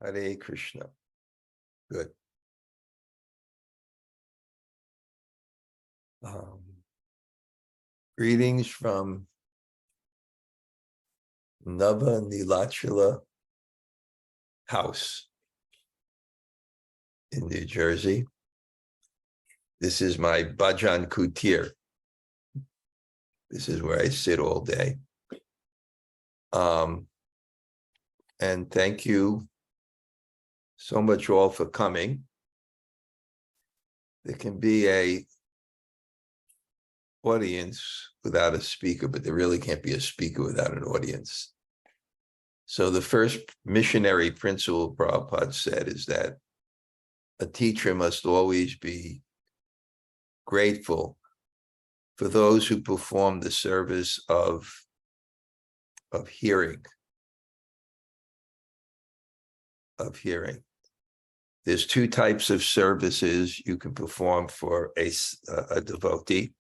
Hare Krishna. Good. Greetings from Nava Nilachala House in New Jersey. This is my Bhajan Kutir. This is where I sit all day. And thank you so much all for coming. There can be a audience without a speaker, but there really can't be a speaker without an audience. So the first missionary principle Prabhupada said is that a teacher must always be grateful for those who perform the service of hearing. There's two types of services you can perform for a devotee,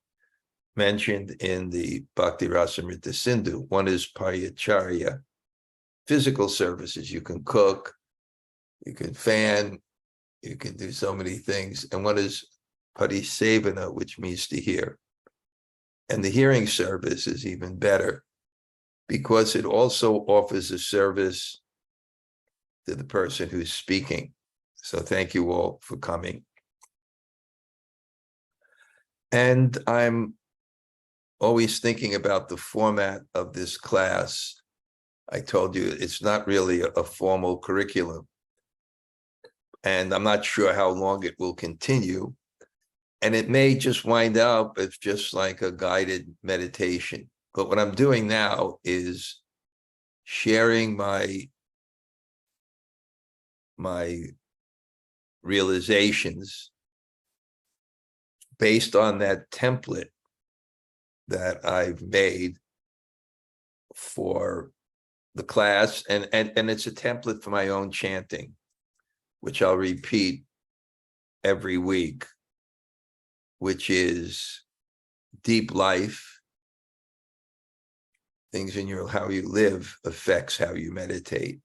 mentioned in the Bhakti Rasamrita Sindhu. One is pariacharya, physical services. You can cook, you can fan, you can do so many things. And one is parisevana, which means to hear. And the hearing service is even better because it also offers a service to the person who's speaking. So thank you all for coming. And I'm always thinking about the format of this class. I told you it's not really a formal curriculum. And I'm not sure how long it will continue. And it may just wind up as just like a guided meditation. But what I'm doing now is sharing my realizations based on that template that I've made for the class, and it's a template for my own chanting, which I'll repeat every week, which is deep life. Things in how you live affects how you meditate.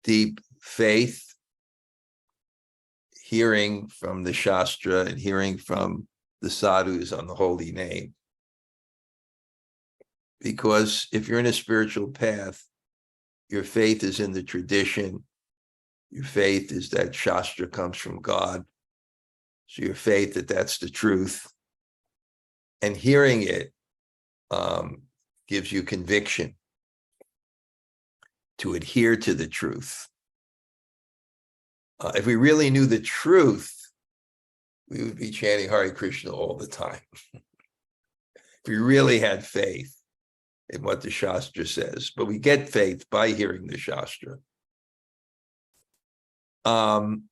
Deep faith, hearing from the Shastra and hearing from the sadhus on the holy name. Because if you're in a spiritual path, your faith is in the tradition. Your faith is that Shastra comes from God. So your faith that that's the truth. And hearing it gives you conviction to adhere to the truth. If we really knew the truth, we would be chanting Hare Krishna all the time. If we really had faith in what the Shastra says, but we get faith by hearing the Shastra. And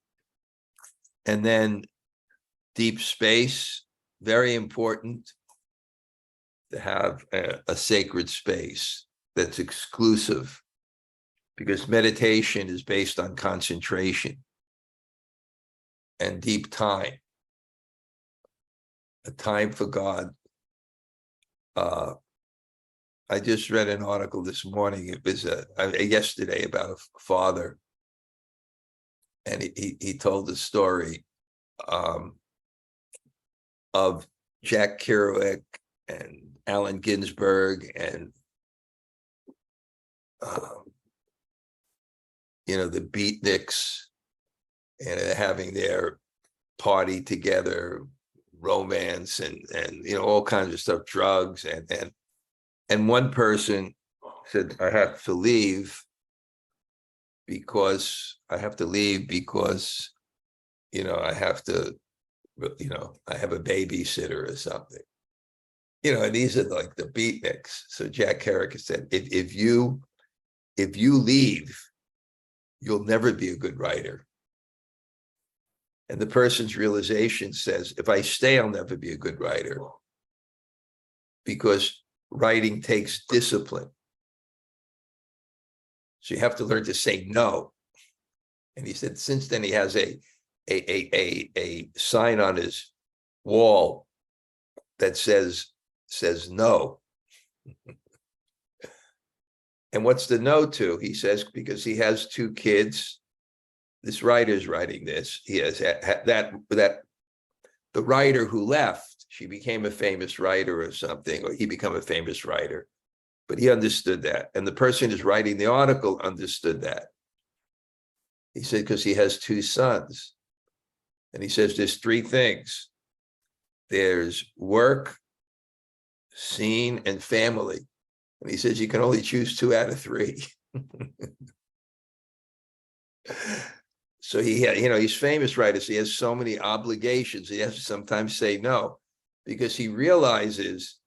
then deep space, very important to have a sacred space that's exclusive, because meditation is based on concentration and deep time, a time for God. I just read an article this morning. It was yesterday about a father, and he told the story of Jack Kerouac and Allen Ginsberg and the Beatniks, and having their party together, romance and all kinds of stuff, drugs, and one person said, I have to leave because I have a babysitter or something. And these are like the beatniks. So Jack Kerouac said, if you leave, you'll never be a good writer. And the person's realization says, if I stay, I'll never be a good writer, because writing takes discipline. So you have to learn to say no. And he said, since then he has a sign on his wall that says no. And what's the no to? He says, because he has 2 kids. This writer's writing this. He has that the writer who left, she became a famous writer or something, or he became a famous writer. But he understood that. And the person who's writing the article understood that. He said, because he has 2 sons. And he says, there's 3 things. There's work, scene, and family. And he says, you can only choose 2 out of 3. So he had, he's famous writer. So he has so many obligations. He has to sometimes say no, because he realizes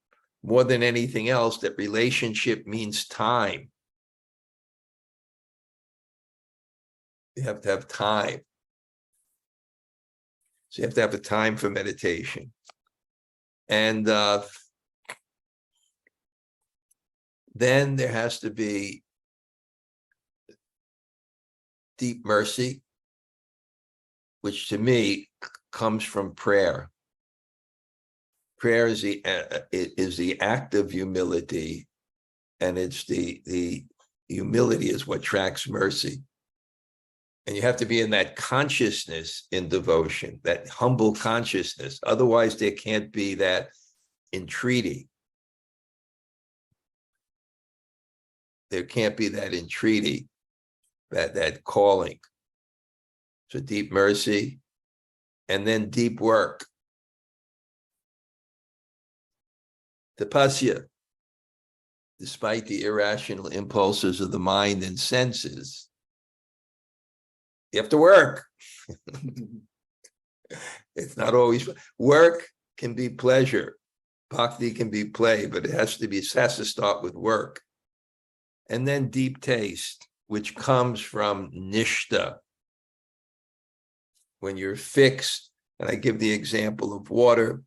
more than anything else that relationship means time. You have to have time. So you have to have the time for meditation. And then there has to be deep mercy, which to me comes from prayer. Prayer is the act of humility, and it's the humility is what tracks mercy. And you have to be in that consciousness in devotion, that humble consciousness. Otherwise, there can't be that entreaty. There can't be that entreaty, that calling. So deep mercy, and then deep work. Tapasya, despite the irrational impulses of the mind and senses, you have to work. It's not always work. Can be pleasure. Bhakti can be play, but it has to start with work. And then deep taste, which comes from nishta. When you're fixed, and I give the example of water,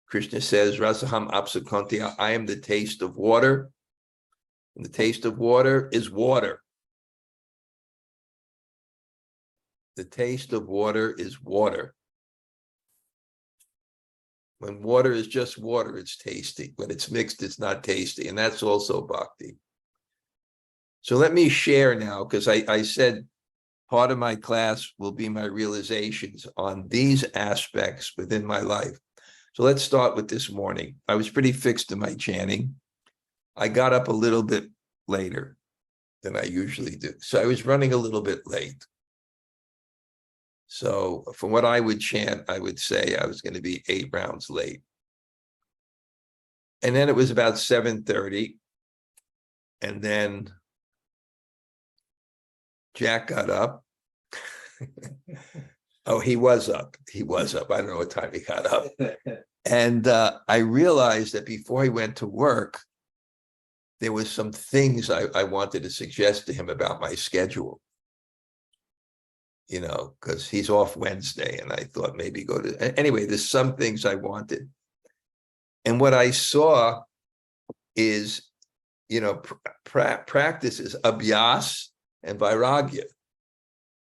Krishna says, Rasaham apsakantiya, I am the taste of water. And the taste of water is water. The taste of water is water. When water is just water, it's tasty. When it's mixed, it's not tasty. And that's also bhakti. So let me share now, because I said part of my class will be my realizations on these aspects within my life. So let's start with this morning. I was pretty fixed in my chanting. I got up a little bit later than I usually do. So I was running a little bit late. So from what I would chant, I would say I was going to be 8 rounds late. And then it was about 7:30. And then Jack got up. Oh, he was up. He was up. I don't know what time he got up. And I realized that before he went to work, there was some things I wanted to suggest to him about my schedule. Because he's off Wednesday, and I thought maybe go to, anyway, there's some things I wanted. And what I saw is, practices abhyas and vairagya.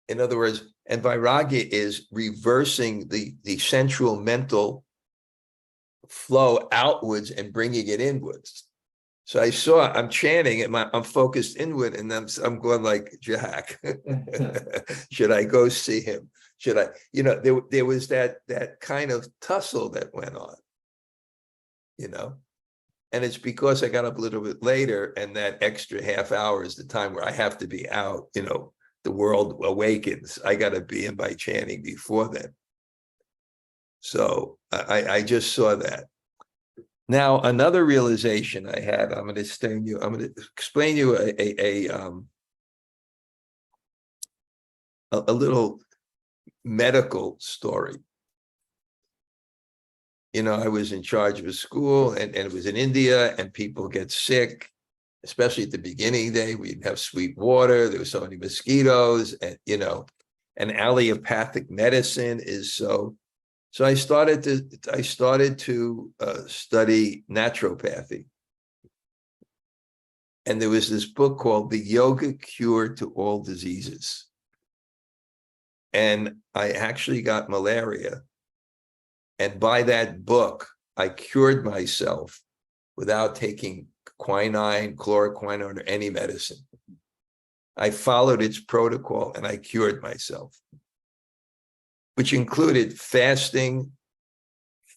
In other words, and vairagya is reversing the sensual mental flow outwards and bringing it inwards. So I saw, I'm chanting and I'm focused inward, and I'm going like, Jack, should I go see him? Should I, there was that kind of tussle that went on, and it's because I got up a little bit later, and that extra half hour is the time where I have to be out, the world awakens. I got to be in by chanting before then. So I just saw that. Now, another realization I had, I'm going to explain you a little medical story. I was in charge of a school, and it was in India, and people get sick, especially at the beginning day. We didn't have sweet water. There were so many mosquitoes, and, and allopathic medicine is so. So I started to study naturopathy. And there was this book called The Yoga Cure to All Diseases. And I actually got malaria. And by that book, I cured myself without taking quinine, chloroquine, or any medicine. I followed its protocol and I cured myself, which included fasting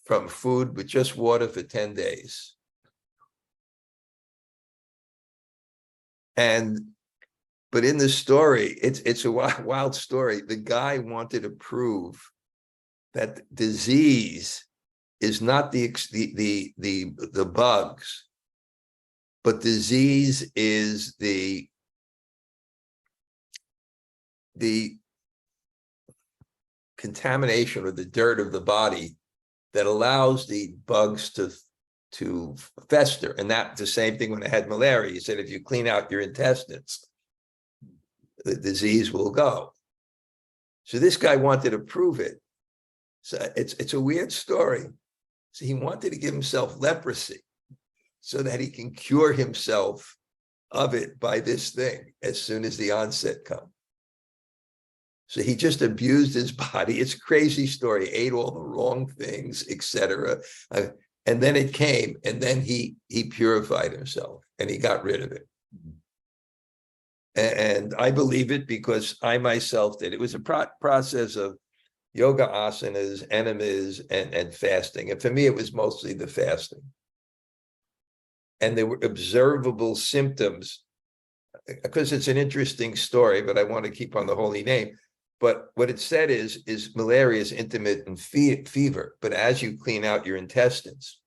from food with just water for 10 days. But in the story, it's a wild story. The guy wanted to prove that disease is not the bugs, but disease is the contamination or the dirt of the body that allows the bugs to fester. And that's the same thing when I had malaria. He said, if you clean out your intestines, the disease will go. So this guy wanted to prove it. So it's a weird story. So he wanted to give himself leprosy so that he can cure himself of it by this thing as soon as the onset comes. So he just abused his body. It's a crazy story. He ate all the wrong things, etc. And then it came, and then he purified himself, and he got rid of it. And I believe it because I myself did. It was a process of yoga asanas, enemas, and fasting. And for me, it was mostly the fasting. And there were observable symptoms, because it's an interesting story, but I want to keep on the holy name. But what it said is malaria is intermittent fever. But as you clean out your intestines,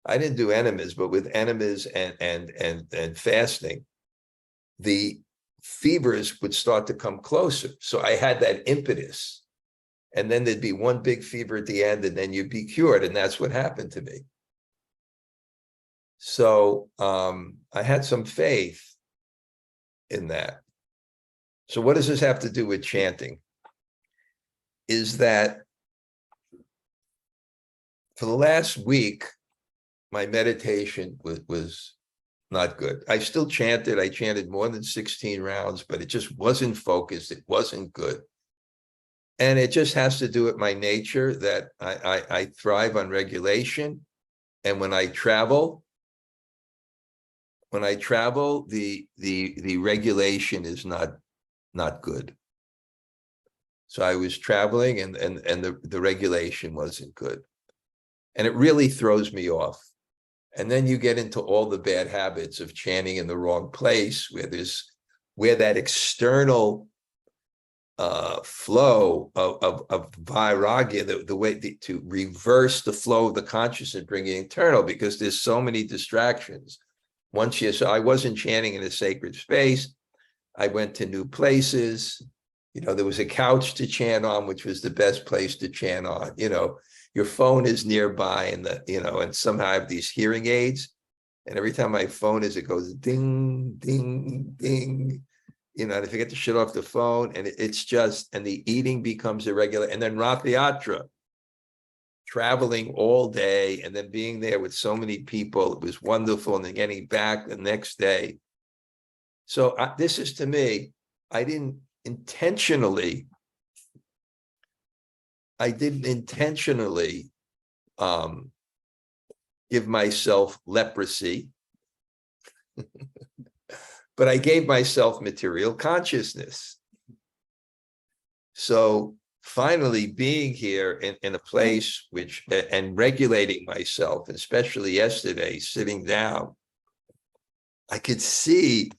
I didn't do enemas, but with enemas and fasting, the fevers would start to come closer. So I had that impetus. And then there'd be one big fever at the end, and then you'd be cured. And that's what happened to me. So I had some faith in that. So what does this have to do with chanting? Is that for the last week, my meditation was not good. I still chanted. I chanted more than 16 rounds, but it just wasn't focused. It wasn't good. And it just has to do with my nature that I thrive on regulation. And when I travel, the regulation is not good. So I was traveling and the regulation wasn't good. And it really throws me off. And then you get into all the bad habits of chanting in the wrong place, where that external flow of vairagya, the way to reverse the flow of the consciousness, bring it internal, because there's so many distractions. So I wasn't chanting in a sacred space. I went to new places. There was a couch to chant on, which was the best place to chant on. Your phone is nearby, and somehow I have these hearing aids, and every time my phone it goes ding, ding, ding. And I forget to shut off the phone, and and the eating becomes irregular. And then Rath Yatra, traveling all day, and then being there with so many people, it was wonderful, and then getting back the next day. So this is, to me, I didn't intentionally give myself leprosy, but I gave myself material consciousness. So finally being here in a place and regulating myself, especially yesterday, sitting down, I could see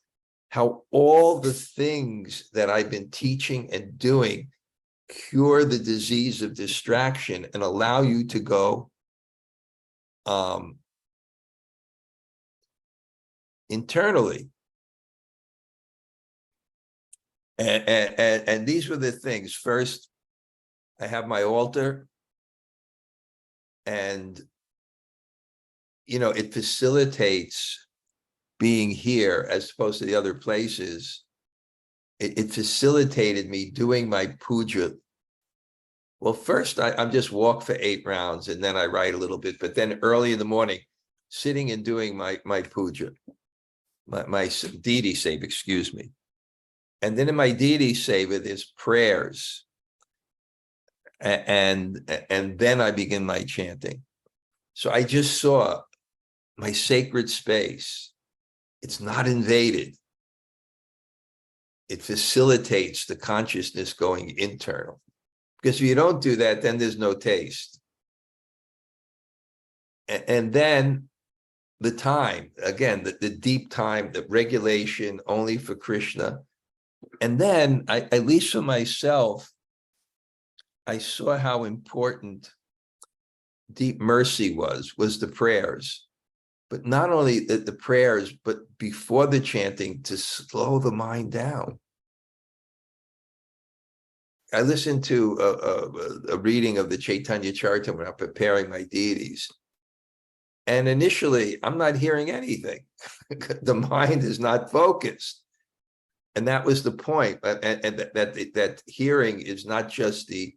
how all the things that I've been teaching and doing cure the disease of distraction and allow you to go internally. And these were the things. First, I have my altar, and it facilitates being here as opposed to the other places. It facilitated me doing my puja. Well, first I'm just walk for 8 rounds, and then I write a little bit, but then early in the morning, sitting and doing my puja, my deity seva, excuse me. And then in my deity seva, there's prayers. And then I begin my chanting. So I just saw my sacred space. It's not invaded. It facilitates the consciousness going internal. Because if you don't do that, then there's no taste. And then the time, again, the deep time, the regulation only for Krishna. And then, at least for myself, I saw how important deep mercy was the prayers. But not only the prayers, but before the chanting, to slow the mind down. I listened to a reading of the Chaitanya Charitamrita when I'm preparing my deities. And initially, I'm not hearing anything. The mind is not focused. And that was the point. And that hearing is not just the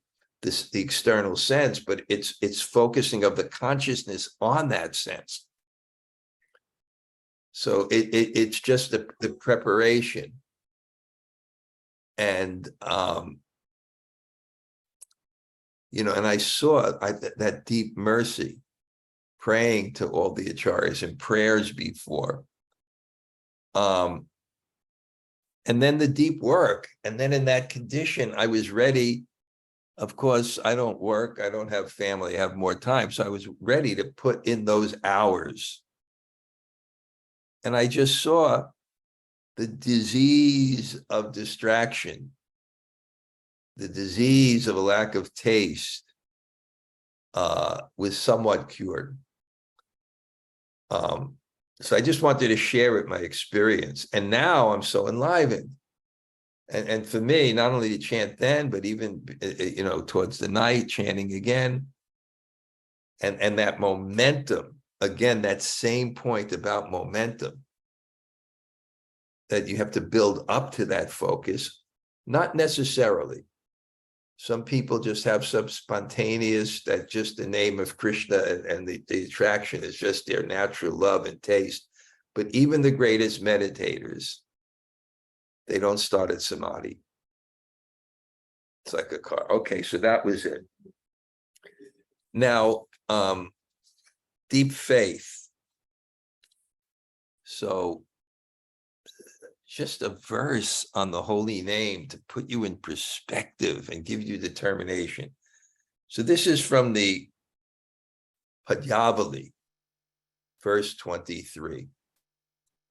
external sense, but it's focusing of the consciousness on that sense. So it's just the preparation. And and I saw that deep mercy, praying to all the acharyas and prayers before. And then the deep work. And then in that condition, I was ready. Of course, I don't work. I don't have family. I have more time. So I was ready to put in those hours. And I just saw the disease of distraction, the disease of a lack of taste, was somewhat cured. So I just wanted to share it, my experience. And now I'm so enlivened. And for me, not only to chant then, but even, towards the night, chanting again. And that momentum, again, that same point about momentum, that you have to build up to that focus, not necessarily. Some people just have some spontaneous, that just the name of Krishna and the attraction is just their natural love and taste. But even the greatest meditators, they don't start at samadhi. It's like a car. Okay, so that was it. Now, deep faith. So just a verse on the holy name to put you in perspective and give you determination. So this is from the Padyāvalī, verse 23.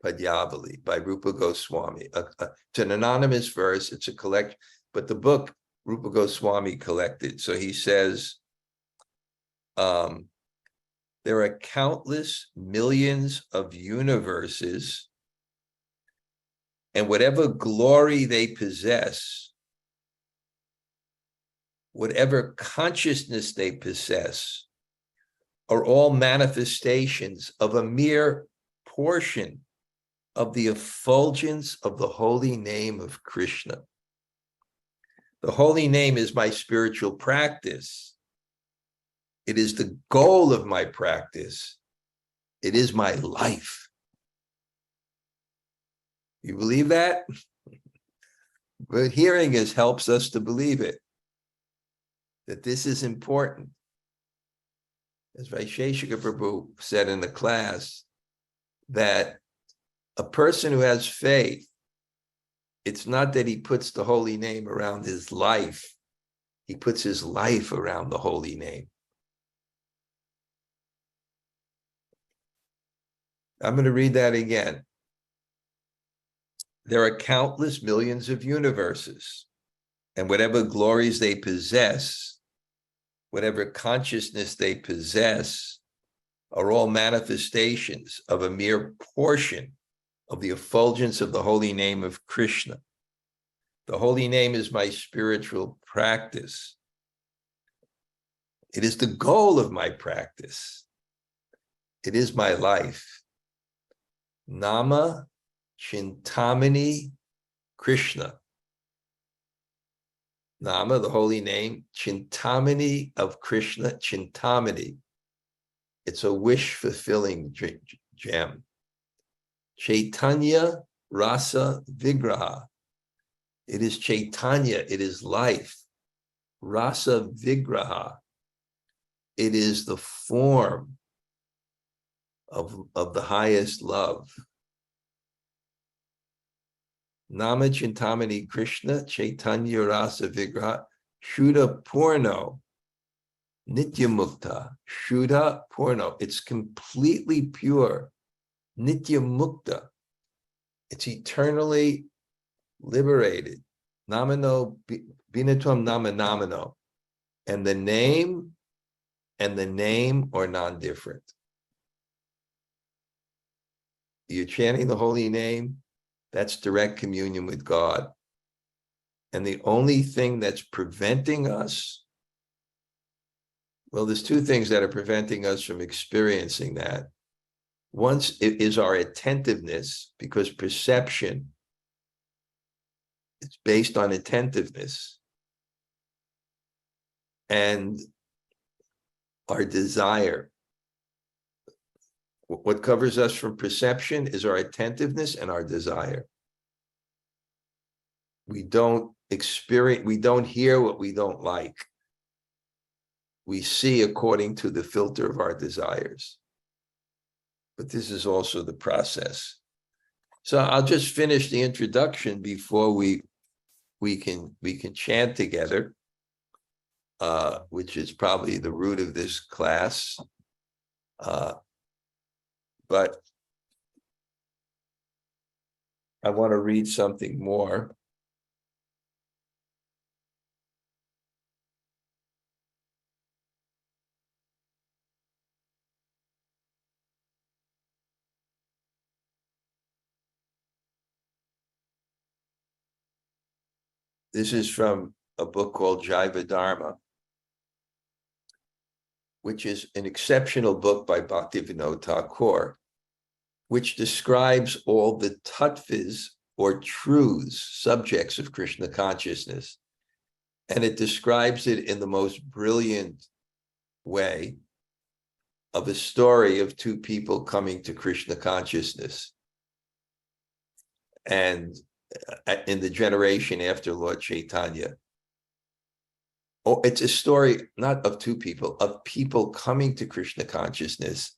Padyāvalī by Rupa Goswami. It's an anonymous verse. It's a collection, but the book Rupa Goswami collected. So he says, there are countless millions of universes, and whatever glory they possess, whatever consciousness they possess, are all manifestations of a mere portion of the effulgence of the holy name of Krishna. The holy name is my spiritual practice. It is the goal of my practice. It is my life. You believe that? But hearing us helps us to believe it, that this is important. As Vaisheshika Prabhu said in the class, that a person who has faith, it's not that he puts the holy name around his life. He puts his life around the holy name. I'm going to read that again. There are countless millions of universes, and whatever glories they possess, whatever consciousness they possess, are all manifestations of a mere portion of the effulgence of the holy name of Krishna. The holy name is my spiritual practice. It is the goal of my practice. It is my life. Nama Chintamani Krishna. Nama, the holy name, Chintamani of Krishna, Chintamani. It's a wish-fulfilling gem. Chaitanya Rasa Vigraha. It is Chaitanya, it is life. Rasa Vigraha. It is the form of the highest love. Nama Chintamani Krishna Chaitanya Rasa Vigraha Shuddha Purno Nitya Mukta. Shuddha Purno. It's completely pure. Nitya Mukta. It's eternally liberated. Namano Binatvam Nama Namano. And the name are non-different. You're chanting the holy name, that's direct communion with God. And the only thing that's preventing us, well, there's two things that are preventing us from experiencing that. Once it is our attentiveness, because perception, it's based on attentiveness. And our desire. What covers us from perception is our attentiveness and our desire. We don't hear what we don't like. We see according to the filter of our desires. But this is also the process. So I'll just finish the introduction before we can chant together, which is probably the root of this class. But I want to read something more. This is from a book called Jiva Dharma, which is an exceptional book by Bhaktivinoda Thakur, which describes all the tattvas or truths, subjects of Krishna consciousness. And it describes it in the most brilliant way of a story of two people coming to Krishna consciousness. And in the generation after Lord Chaitanya. Oh, it's a story not of two people, of people coming to Krishna consciousness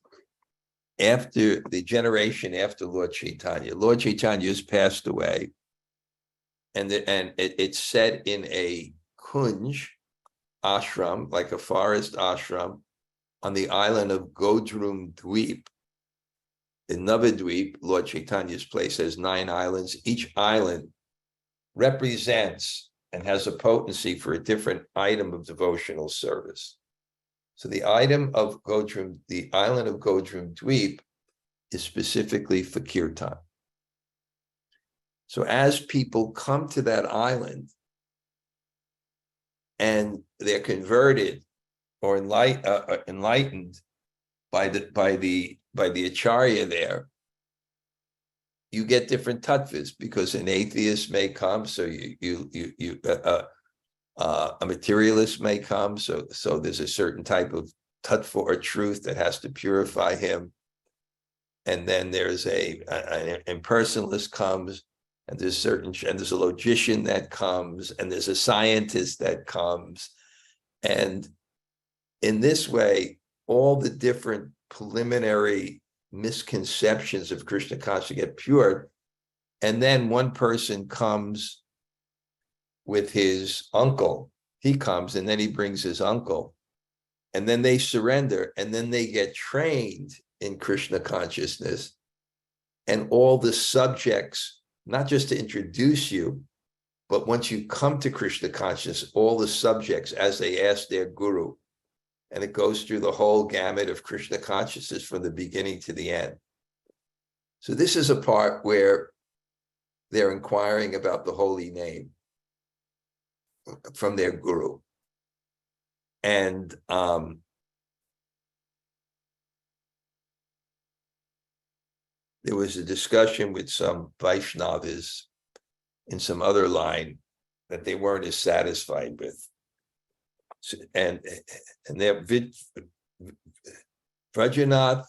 after the generation after Lord Chaitanya. Lord Chaitanya has passed away, and it's set in a kunj ashram, like a forest ashram, on the island of Godrum Dweep. In Navadweep, Lord Chaitanya's place has 9 islands. Each island represents and has a potency for a different item of devotional service. So the island of Godrum Dweep is specifically for kirtan. So as people come to that island and they're converted or enlightened by the acharya there, you get different tattvas, because an atheist may come, so a materialist may come, so there's a certain type of tattva or truth that has to purify him, and then there's an impersonalist comes, and there's a logician that comes, and there's a scientist that comes, and in this way, all the different preliminary misconceptions of Krishna consciousness get pure, and then one person comes with his uncle. He comes, and then he brings his uncle, and then they surrender, and then they get trained in Krishna consciousness, and all the subjects, not just to introduce you, but once you come to Krishna consciousness, all the subjects, as they ask their guru, and it goes through the whole gamut of Krishna consciousness from the beginning to the end. So this is a part where they're inquiring about the holy name from their guru. And there was a discussion with some Vaishnavas in some other line that they weren't as satisfied with. And their Vrajanath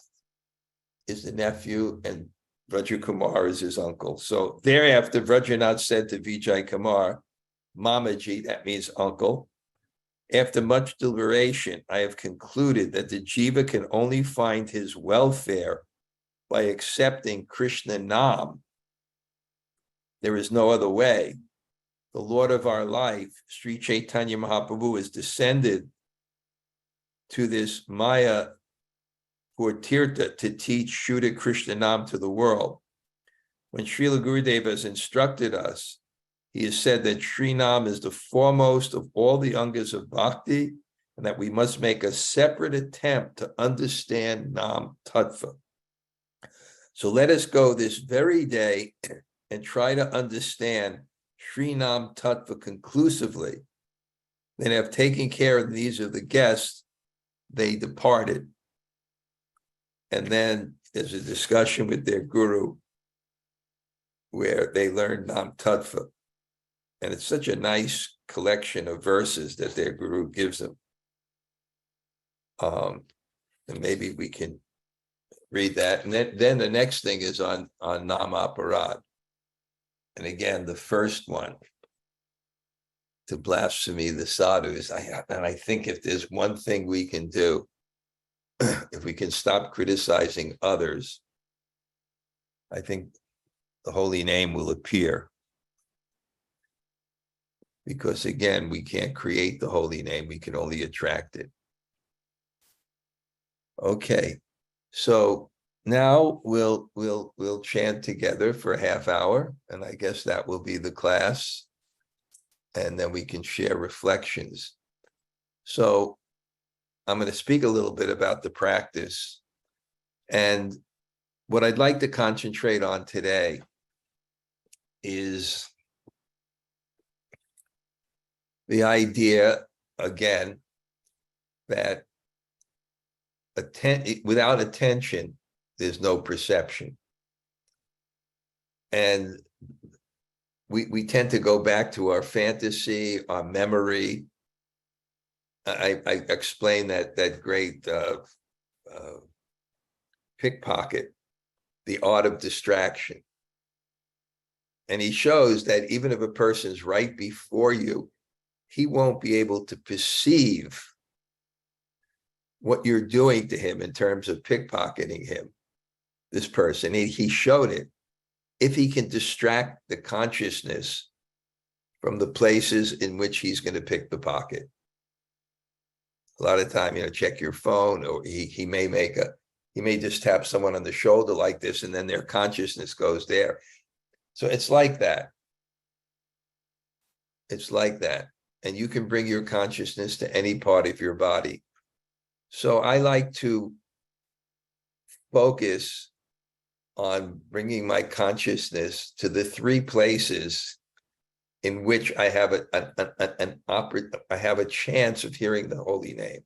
is the nephew, and Vrajakumar is his uncle. So thereafter, Vrajanath said to Vijay Kumar, Mamaji, that means uncle, after much deliberation, I have concluded that the jiva can only find his welfare by accepting Krishna-nāma. There is no other way. The Lord of our life, Sri Chaitanya Mahaprabhu, has descended to this Maya for Tirtha to teach Shuddha Krishna-nāma to the world. When Śrīla Gurudeva has instructed us, he has said that Sri-Nam is the foremost of all the angas of bhakti, and that we must make a separate attempt to understand Nam Tattva. So let us go this very day and try to understand Sri-Nam Tattva conclusively. Then, after taking care of the needs of the guests, they departed. And then there's a discussion with their guru where they learned Nam Tattva. And it's such a nice collection of verses that their guru gives them. And maybe we can read that. And then the next thing is on Nama Aparad. And again, the first one, to blasphemy the sadhus. And I think if there's one thing we can do, if we can stop criticizing others, I think the holy name will appear. Because again, we can't create the holy name, we can only attract it. Okay, so now we'll chant together for a half hour, and I guess that will be the class, and then we can share reflections. So I'm going to speak a little bit about the practice, and what I'd like to concentrate on today is the idea, again, that without attention, there's no perception. And we tend to go back to our fantasy, our memory. I explained that great pickpocket, the art of distraction. And he shows that even if a person's right before you, he won't be able to perceive what you're doing to him in terms of pickpocketing him, this person. He showed it. If he can distract the consciousness from the places in which he's going to pick the pocket. A lot of time, check your phone, or he may just tap someone on the shoulder like this, and then their consciousness goes there. So it's like that. It's like that. And you can bring your consciousness to any part of your body. So I like to focus on bringing my consciousness to the three places in which I have a chance of hearing the holy name.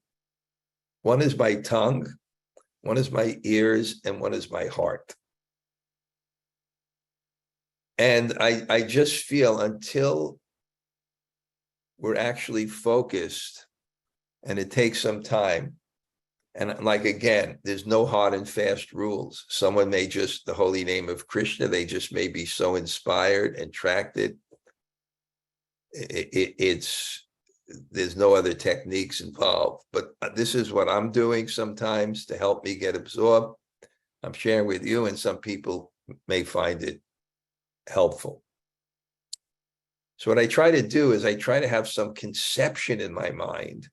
One is my tongue, one is my ears, and one is my heart. And I just feel until we're actually focused, and it takes some time. And like, again, there's no hard and fast rules. Someone may just, the holy name of Krishna, they just may be so inspired and attracted. There's no other techniques involved. But this is what I'm doing sometimes to help me get absorbed. I'm sharing with you, and some people may find it helpful. So what I try to do is I try to have some conception in my mind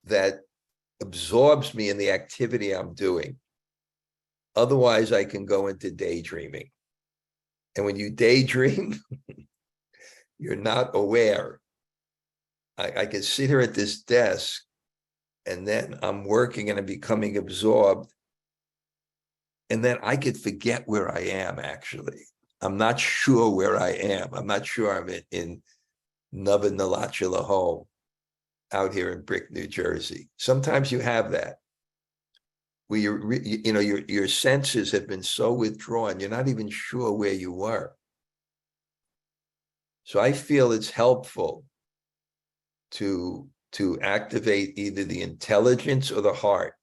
that absorbs me in the activity I'm doing. Otherwise, I can go into daydreaming. And when you daydream, you're not aware. I can sit here at this desk, and then I'm working and I'm becoming absorbed. And then I could forget where I am, actually. I'm not sure where I am. I'm not sure I'm in Nava home out here in Brick, New Jersey. Sometimes you have that, where your senses have been so withdrawn, you're not even sure where you were. So I feel it's helpful to activate either the intelligence or the heart.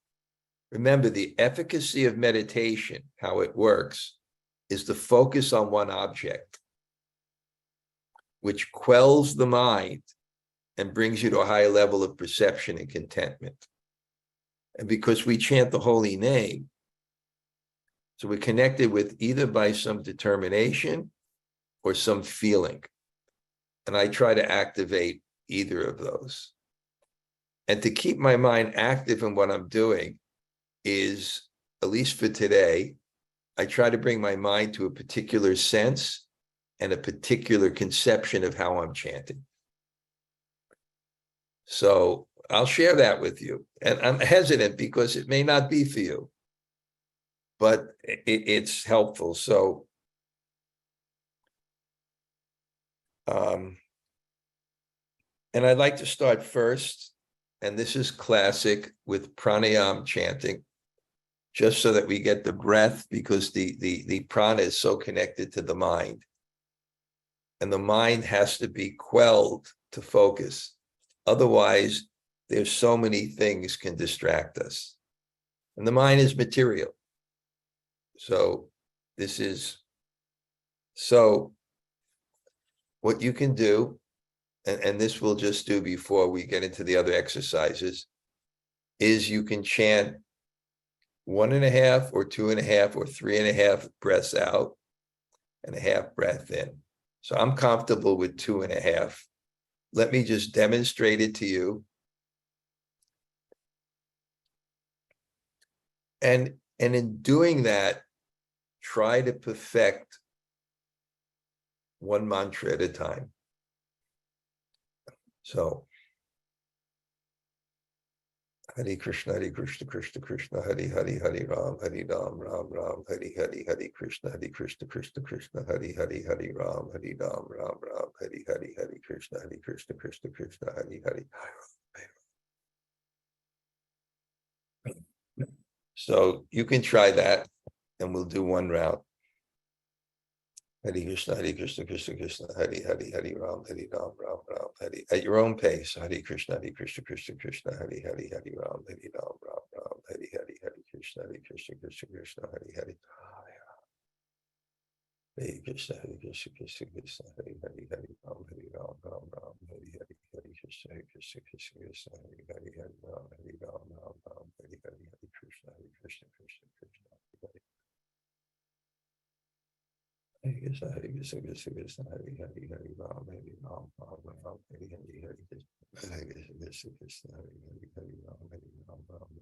Remember, the efficacy of meditation, how it works, is to focus on one object, which quells the mind and brings you to a higher level of perception and contentment. And because we chant the holy name, So we're connected with either by some determination or some feeling. And I try to activate either of those. And to keep my mind active in what I'm doing is, at least for today, I try to bring my mind to a particular sense and a particular conception of how I'm chanting. So I'll share that with you. And I'm hesitant because it may not be for you, but it's helpful. So, and I'd like to start first, and this is classic, with pranayama chanting, just so that we get the breath, because the prana is so connected to the mind. And the mind has to be quelled to focus. Otherwise, there's so many things can distract us. And the mind is material. So this is, so what you can do, and this we'll just do before we get into the other exercises, is you can chant 1.5 or 2.5 or 3.5 breaths out and a half breath in. So I'm comfortable with 2.5. Let me just demonstrate it to you. And in doing that, try to perfect one mantra at a time. So, Hare Krishna, Krishna, Krishna, Hare Hare, Hare Ram, Ram, Ram, Hare Hare, Hare Krishna, Krishna, Krishna, Hare Hare, Hare Ram, Ram, Hare Hare, Hare Krishna, Krishna, Krishna, Hare Hare. So you can try that, and we'll do one round. Hare Krishna, Krishna, Krishna, Hare Hare, Hare Ram, Ram, Hare, at your own pace. Hare Krishna, Krishna, Krishna, Hare Hare, Hare Ram, Ram, Hare Hare, Hare Krishna, Krishna, Krishna, Hare Hare. Hare Krishna, Krishna, Krishna, Hare Hare, Hare Ram, Ram, Hare Hare, Hare Krishna, Krishna, Krishna, Hare Hare, Hare Ram, Ram, Hare Hare, Hare Krishna, Krishna, Krishna, Hare Hare. Hare Krishna, Krishna, Krishna, Hare Hare, Hare Ram, Ram, Hare Hare, Hare Krishna, Krishna, Krishna, Hare Hare, Hare Ram, Ram, Hare Hare, Hare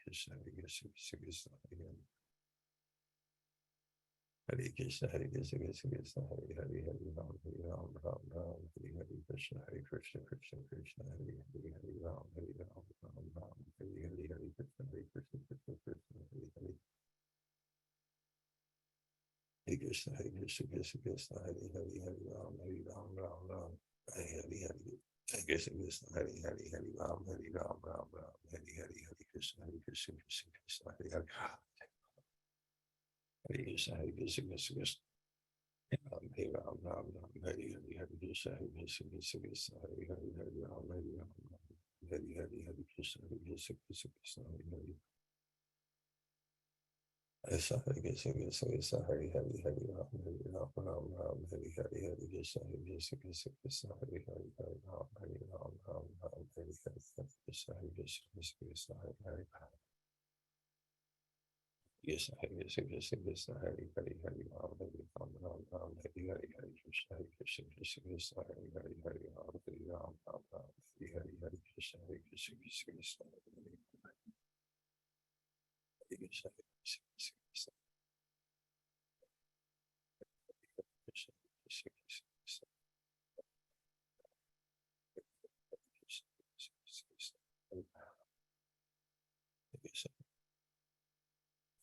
Krishna, Krishna, Krishna, Hare Hare. Hare Krishna, Krishna, Krishna, Hare Hare, Hare Ram, Ram, Hare Hare, Krishna, Krishna, Krishna, Hare Hare, Hare Ram, Hare Hare, Hare Krishna, Krishna, Krishna, Hare Hare. Hare Krishna, Krishna, Krishna, Hare Hare, Hare Ram, Ram, Hare Hare, Hare Krishna, Krishna, Hare Hare, Hare Ram, Ram, Hare Hare, Hare Krishna, Krishna, Krishna, Hare Hare. Hare Krishna, Krishna, Krishna, Hare Ram, Ram, Hare Hare, Hare Krishna, Krishna, Krishna, Hare Hare, Hare Ram, Hare Hare, Hare Krishna, Krishna, Krishna, Hare Hare. Hare Krishna, Krishna, Krishna, Hare Hare, Hare Ram, Ram, Hare Hare, Hare Krishna, Krishna, Krishna, Hare Hare, Hare Ram, Hare Hare, Hare Krishna, Krishna, Hare Hare. Yes, Hare Krishna, Krishna, Krishna, Hare Hare, Hare Ram, Ram, Hare Hare, Hare Krishna, Krishna, Krishna, Hare Hare, Hare Ram, Hare Hare, Hare Krishna, Krishna, Krishna, Hare Hare. Hare Krishna, Krishna, Krishna, Krishna, Krishna, Krishna,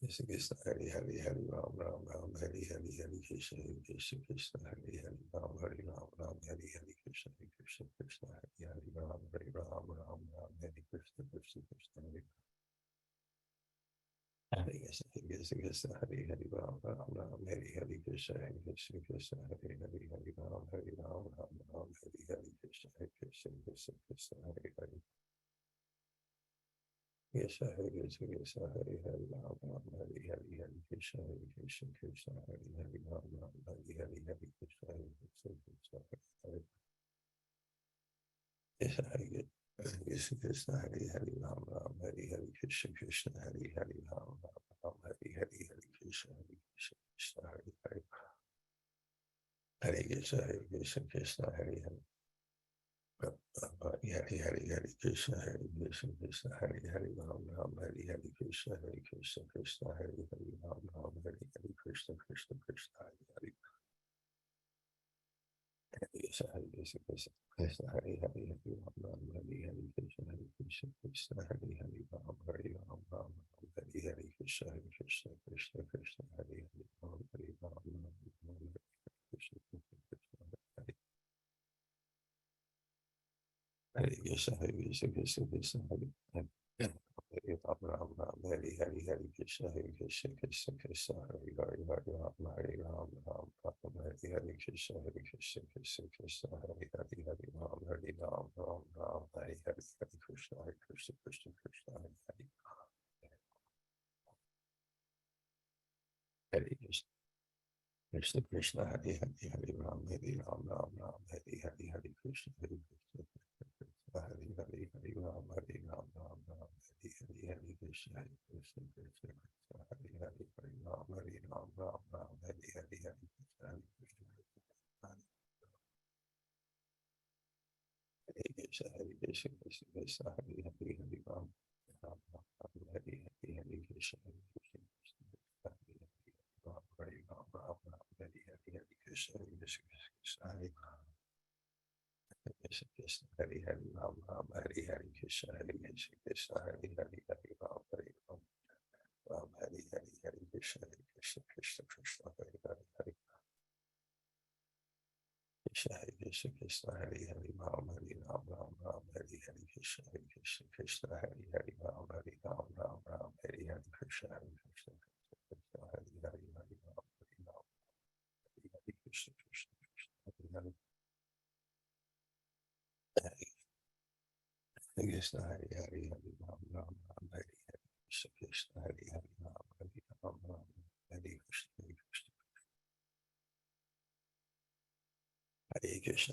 Krishna, Krishna, Hare Hare, Hare Ram, Ram, Hare Hare, Hare Krishna, Krishna, Krishna, Hare Hare, Ram, Hare Hare, Krishna, Krishna, Krishna, Hare Hare, Ram, Hare Krishna, Krishna, Krishna, Hare Hare Krishna, Krishna, Krishna, Hare Hare, Ram, Hare Hare, Krishna, Krishna, Krishna, Hare Hare, Hare Ram, Hare Hare, Krishna, Krishna, Krishna, Krishna, Hare Hare. Yes, Hare Krishna, Krishna, Hare Hare, Ram, Hare Hare, Hare Krishna, Krishna, Krishna, Hare Hare, Ram, Hare Hare, Hare Krishna, Krishna, Krishna, Hare Hare. Yes, Hare Krishna, Krishna, Hare Hare, Ram, Hare Hare, Krishna, Krishna, Hare Hare, Ram, Hare Hare, Hare Hare Krishna, Krishna, Hare Hare. Hare Krishna, Krishna, Hare Hare, Ram Ram, Hare Hare Krishna, Krishna, Hare Hare, Ram Ram, Hare Hare Krishna, Krishna, Hare Hare. Hare Krishna, Krishna, Hare Hare, Ram Ram, Hare Hare Krishna, Krishna, Hare Hare, Ram Hare Ram, Ram Ram, Hare Hare Krishna, Krishna, Hare Hare, Ram Hare Ram, Ram Ram, Hare Krishna, Hare Hare. Hare Krishna, Krishna, Hare Hare. Hare Ram, Ram Ram, Hare Hare, Hare Krishna, Krishna, Hare Hare, Ram Hare Ram, Ram Ram, Hare Hare Krishna, Krishna, Hare Hare, Hare Ram, Hare Ram, Ram Ram, Hare Hare, Hare Krishna, Krishna, Hare Hare. Hare Krishna, Krishna, Hare Hare, Hare Ram, Ram Ram, Hare Hare, Hare Krishna, Hare Hare, Hare Ram, Ram Ram, Hare Hare, Hare Krishna, Krishna, Hare Hare, Hare Ram, Ram Ram, Hare Hare, Hare Krishna, Hare Krishna, Hare Krishna, Hare Hare, Hare Ram, Ram Ram, Hare Hare, Hare Krishna, Hare Ram, Ram Ram, Hare Hare, Hare Krishna, Hare Krishna, Hare Hare, Ram Ram, Hare Hare Krishna, Krishna, Hare Hare, Hare Ram, Ram Hare Hare, Hare Krishna, Krishna, Hare Hare, Hare Krishna, Krishna, Hare Hare, Ram Hare Ram, Ram Hare Hare, Krishna, Krishna, Hare Hare, Ram Hare Ram, Ram Hare Hare, Krishna, Krishna, Hare Hare, Hare Ram, Hare Krishna, Hare Hare. Krishna, Hare Hare, Hare Ram, Ram Hare Hare, Krishna, Hare Hare, Ram Hare Ram, Hare Krishna, Hare Krishna,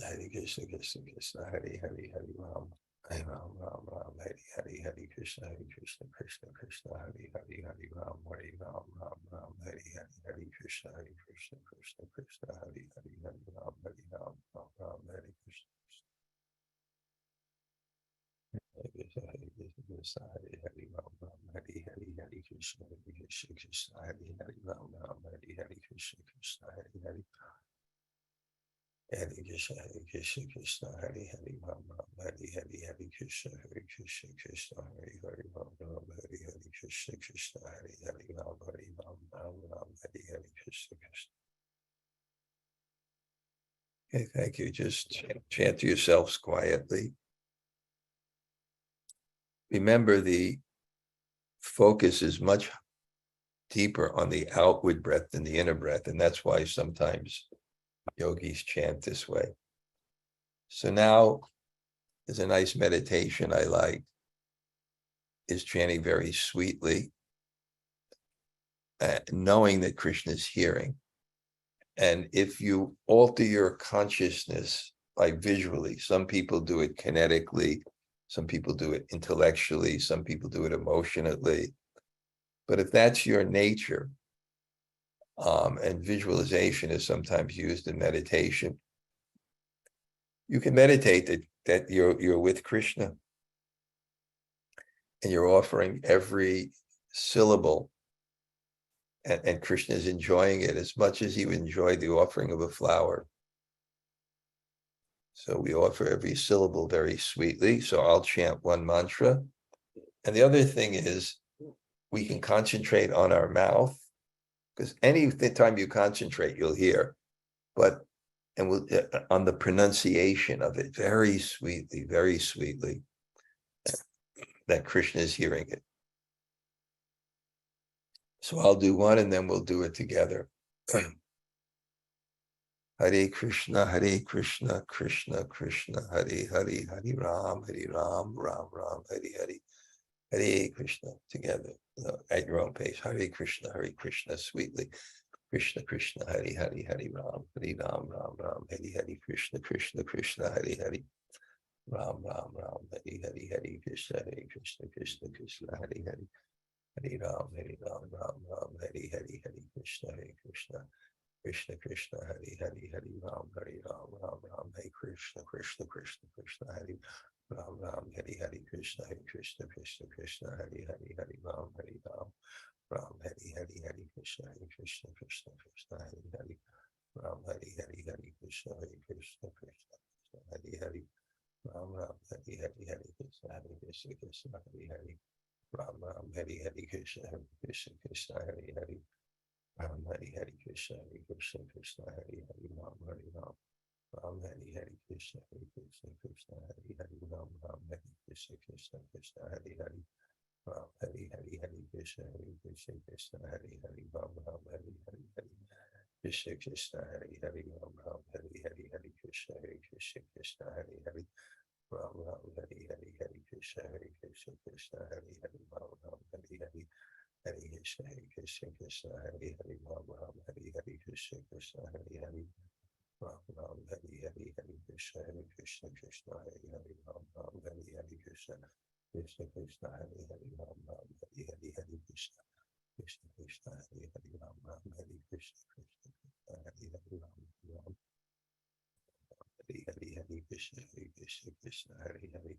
Hare Krishna, Krishna, Hare Hare, Hare Ram, Ram, Hare Hare, Hare Krishna, Krishna, Hare Hare, Hare Ram, Ram, Hare Hare, Hare Krishna, Krishna, Hare Hare, Hare Ram, Ram, Hare Krishna. Hare Krishna, Hare Hare, Ram Ram, Hare Hare, Hare Krishna, Krishna, Hare Hare, Ram Ram, Hare Hare, Krishna, Hare Hare. Hare Krishna, Krishna, Hare Hare, Ram Ram, Hare Hare, Hare Krishna, Krishna, Hare Hare, Ram Ram, Hare Hare, Krishna, Hare Hare, Ram Hare Ram, Hare Hare, Krishna. Okay, thank you. Just chant to yourselves quietly. Remember, the focus is much deeper on the outward breath than the inner breath, and that's why sometimes yogis chant this way. So now there's a nice meditation I like, is chanting very sweetly, knowing that Krishna is hearing. And if you alter your consciousness by visually, some people do it kinetically, some people do it intellectually, some people do it emotionally. But if that's your nature, and visualization is sometimes used in meditation, you can meditate that you're with Krishna and you're offering every syllable, and Krishna is enjoying it as much as you enjoy the offering of a flower. So we offer every syllable very sweetly. So I'll chant one mantra. And the other thing is, we can concentrate on our mouth, because any time you concentrate, you'll hear, and we'll on the pronunciation of it very sweetly, that Krishna is hearing it. So I'll do one and then we'll do it together. Hare Krishna, Krishna, Krishna, Hare Hare, Hare Ram, Ram Ram, Hare Hare, Hare Krishna, together, at your own pace. Hare Krishna, sweetly. Krishna, Hare Hare, Hare Ram, Ram Ram, Hare Hare, Krishna, Hare Hare, Ram Ram, Hare Hare, Hare Krishna, Krishna, Hare Hare, Hare Ram, Ram Ram, Hare Hare, Hare Krishna, Krishna Krishna Hari Hari Hari Ram Ram Ram Hare Krishna Krishna Krishna Krishna Hari Ram Ram Hari Hari Krishna Krishna Krishna Krishna Hari Hari Hari Ram Ram Hari Hari Hari Krishna Krishna Krishna Krishna Hari Hari Ram Hari Hari Hari Krishna Krishna Krishna Krishna Hari Hari Ram Ram Hari Hari Hari Krishna Krishna Krishna Hari Hari Ram Ram Hari Hari Krishna Krishna Krishna Hari Hari Ram Hari Hari Krishna Krishna Hari Hari Ram Hari Ram Ram Hari Hari Krishna Krishna Hari Hari Ram Ram Hari Krishna Krishna Hari Hari Ram Hari Hari Hari Krishna Krishna Hari Hari Ram Ram Hari Hari Hari Krishna Krishna Hari Hari Ram Ram Hari Hari Hari Krishna Krishna Hari Hari Ram Ram Hari Hari Hari Krishna Krishna Hari Hari Ram Ram Hari Hari Hari Krishna Krishna Hari Hari Ram Ram Hari Hari Krishna Hari Hari Ram Ram Hari Hari Hari Krishna Krishna Hari Hari Ram Ram Hari Hari Krishna Krishna Hari Hari Ram Ram Hari Hari Hari Krishna Krishna Hari Hari Ram Ram Hari Krishna Hari Hari Ram Ram Hari Hari Hari Krishna Krishna Hari Hari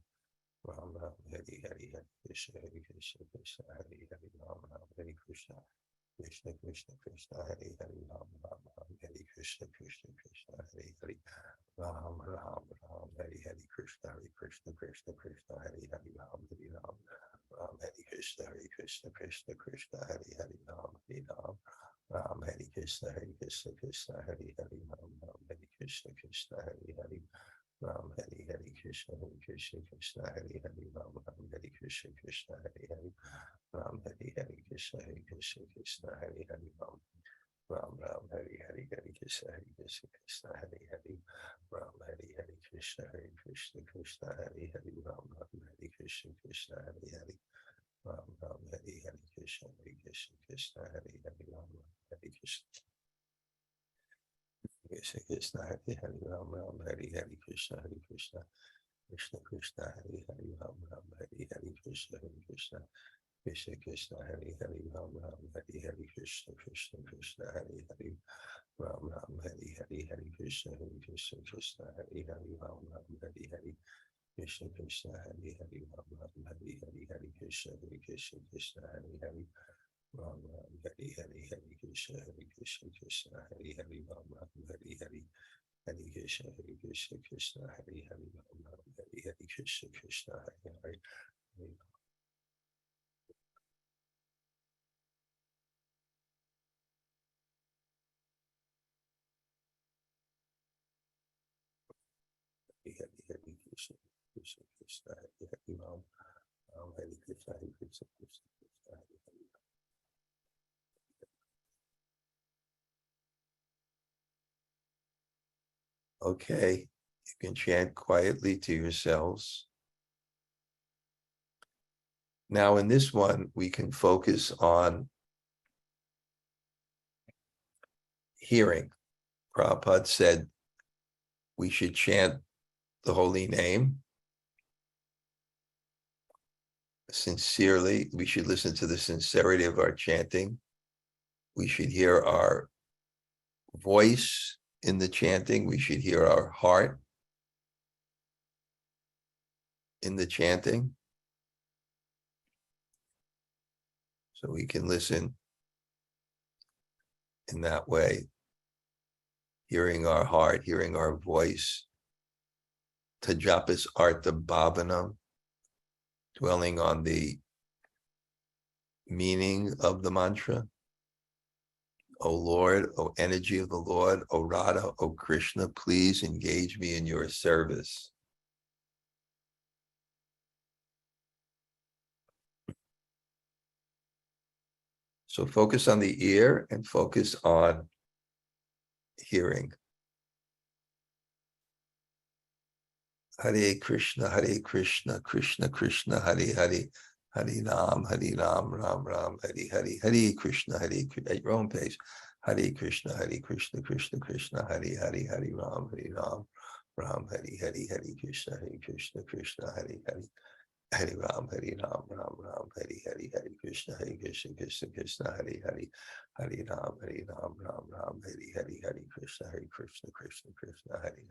Ram Ram Hari Hari Hari Krishna Krishna Hari Hari Ram Ram Hari Krishna Krishna Hari Hari Ram Ram Hari Krishna Hari Hari Ram Hari Hari Krishna Krishna Hari Hari Ram Hari Krishna Krishna Hari Hari Ram Ram Hari Krishna Krishna Hari Hari Ram Hari Krishna Hari Hari Ram Hari Hari Krishna Krishna Hari Hari Ram Hari Krishna Hari Hari Ram Hari Hari Krishna Krishna Hari Hari Ram Ram Hari Hari Hari Krishna Hari Hari Ram Hari Hari Krishna Krishna Hari Hari Ram Hari Krishna Hari Hari Ram Hari Hari Krishna Krishna Hari Hari Ram Hari Krishna Hari Hari Ram Hari Hari Krishna Krishna Hari Hari Ram Hari Hari Krishna Krishna Hari Hari Ram Hari Hari Krishna Krishna Hari Hari Ram Hari Hari Hari Krishna Krishna Hari Hari Ram Hari Hari Krishna Hari Hari Ram Hari Hari Hari Krishna Krishna Hari Hari Ram Hari Hari Hari Krishna Krishna Hari Hari Ram Hari Hari Hari Krishna Krishna Hari Hari Ram Hari Hari Krishna Hari Hari Hari Krishna Krishna Hari Hari Ram Hari Krishna Krishna Hari Hari. Okay, you can chant quietly to yourselves. Now in this one, we can focus on hearing. Prabhupada said we should chant the holy name sincerely. We should listen to the sincerity of our chanting. We should hear our voice in the chanting. We should hear our heart in the chanting. So we can listen in that way, hearing our heart, hearing our voice. Tajapas artha bhavanam, dwelling on the meaning of the mantra. O Lord, O energy of the Lord, O Radha, O Krishna, please engage me in your service. So focus on the ear and focus on hearing. Hare Krishna, Krishna Krishna, Hare Hare, Hare Ram, Ram Ram, Hare Hare, Hare Krishna, at your own pace. Hare Krishna, Krishna Krishna, Hare Hare, Hare Ram, Ram Ram, Hare Hare, Hare Krishna, Krishna Hare Hare, Hare Ram, Ram Ram, Hare Krishna, Krishna Krishna, Hare Ram, Ram Ram, Hare Krishna, Krishna Krishna, Hare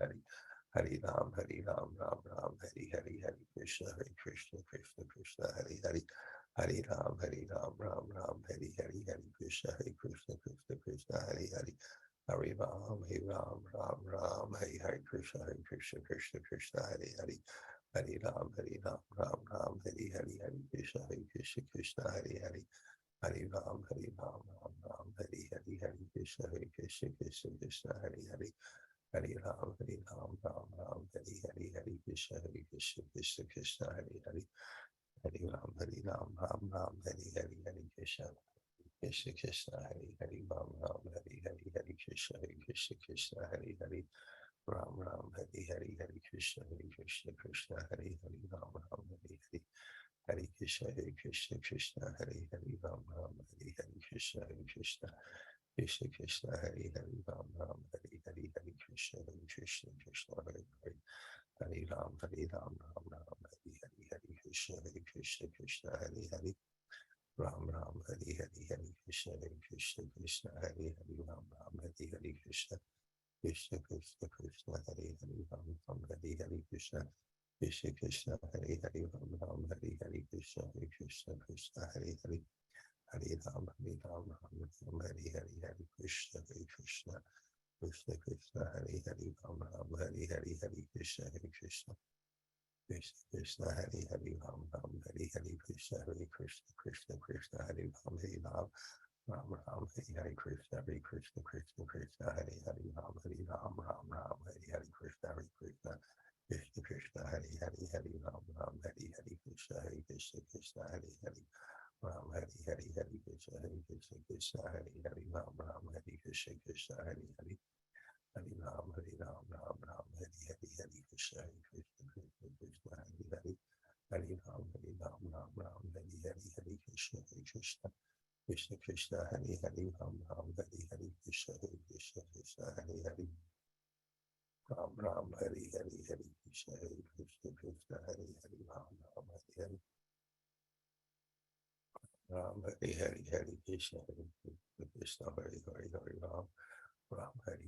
Ram, Ram Ram, Hare Krishna, Krishna Krishna, Hare Ram, Ram Ram, Hare Krishna, Krishna Krishna, Hare Ram, Ram Ram, Hare Krishna, Krishna Krishna, Hare Ram, Ram Ram, Hare Krishna, Krishna Krishna, Hare Ram, Ram Ram, Hare Krishna, Krishna Krishna, Hare Ram, Ram Ram, Hare Krishna, Krishna Krishna, Hare Ram, Ram Ram, Hare Krishna, Krishna Krishna, Hare Ram, Ram, Hare Krishna, Krishna Krishna, Hare Ram Ram, Hare Krishna, Krishna Krishna, Hare Ram Ram, Hare Krishna, Krishna Krishna, Hare Ram Ram, Hare Krishna, Krishna Krishna Krishna, Hare Ram Ram, Hare Krishna, Krishna Krishna, Hare Ram, Ram Ram, Hare Krishna, Krishna Krishna, Hare Ram Ram, Hare Krishna, Krishna Krishna, Hare Ram Ram, Hare Krishna, Krishna Krishna Krishna, Hare Ram Ram, Hare Krishna, Krishna Krishna, Hare Ram Ram, Hare Krishna, Krishna Krishna, Hare Ram, Ram Ram, Hare Krishna, Krishna Krishna Krishna, Hare Ram Ram, Hare Krishna, Krishna Krishna Krishna, Hare Ram Ram, Hare Krishna, Krishna Krishna, Hare Ram, Ram Ram, Hare Krishna, Krishna Krishna, Hare Ram, Ram Ram, Hare Krishna, Krishna Krishna, Hare Ram Ram, Hare Krishna, Krishna Krishna, Hare Ram, Hare Krishna, Krishna Krishna, Hare Ram Ram, Hare Krishna, Krishna Hare Ram, Ram Ram, Hare Krishna, Krishna Krishna, Hare Ram, Ram Ram, Hare Krishna, Krishna Krishna Krishna, Hare Ram Ram, Hare Krishna, Krishna Krishna, Hare Ram Ram, Hare Krishna, Krishna Krishna, Hare Ram Ram, Hare Ram, Hare